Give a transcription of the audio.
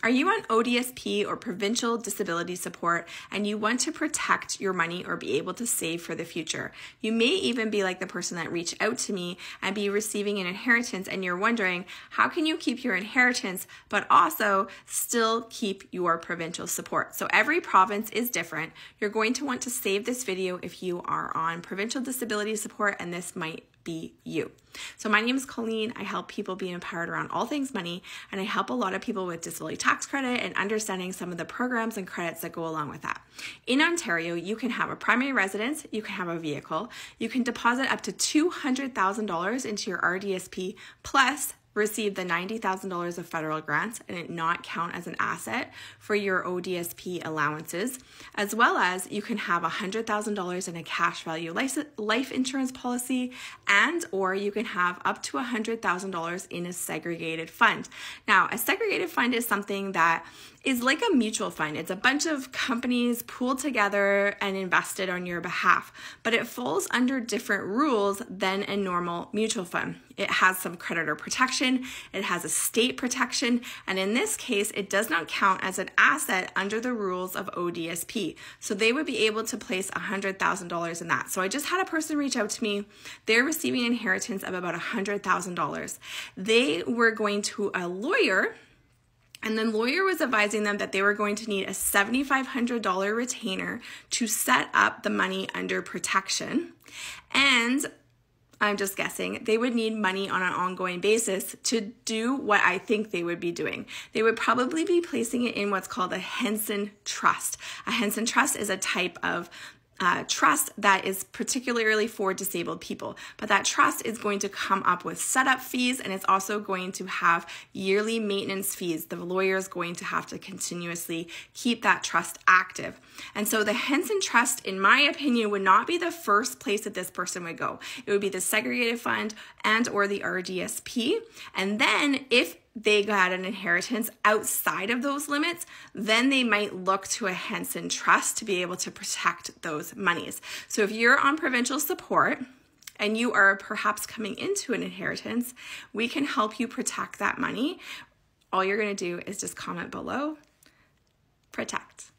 Are you on ODSP or provincial disability support and you want to protect your money or be able to save for the future? You may even be like the person that reached out to me and be receiving an inheritance, and you're wondering, how can you keep your inheritance but also still keep your provincial support? So every province is different. You're going to want to save this video if you are on provincial disability support and this might be you. So my name is Colleen. I help people be empowered around all things money, and I help a lot of people with disability tax credit and understanding some of the programs and credits that go along with that. In Ontario, you can have a primary residence, you can have a vehicle, you can deposit up to $200,000 into your RDSP, plus receive the $90,000 of federal grants and it not count as an asset for your ODSP allowances, as well as you can have $100,000 in a cash value life insurance policy, and or you can have up to $100,000 in a segregated fund. Now, a segregated fund is something that is like a mutual fund. It's a bunch of companies pooled together and invested on your behalf, but it falls under different rules than a normal mutual fund. It has some creditor protection, it has estate protection, and in this case, it does not count as an asset under the rules of ODSP. So they would be able to place $100,000 in that. So I just had a person reach out to me. They're receiving an inheritance of about $100,000. They were going to a lawyer, and the lawyer was advising them that they were going to need a $7,500 retainer to set up the money under protection. And I'm just guessing, they would need money on an ongoing basis to do what I think they would be doing. They would probably be placing it in what's called a Henson Trust. A Henson Trust is a type of trust that is particularly for disabled people, but that trust is going to come up with setup fees, and it's also going to have yearly maintenance fees. The lawyer is going to have to continuously keep that trust active. And so the Henson Trust, in my opinion, would not be the first place that this person would go. It would be the segregated fund and or the RDSP. And then if they got an inheritance outside of those limits, then they might look to a Henson Trust to be able to protect those monies. So if you're on provincial support and you are perhaps coming into an inheritance, we can help you protect that money. All you're going to do is just comment below, protect.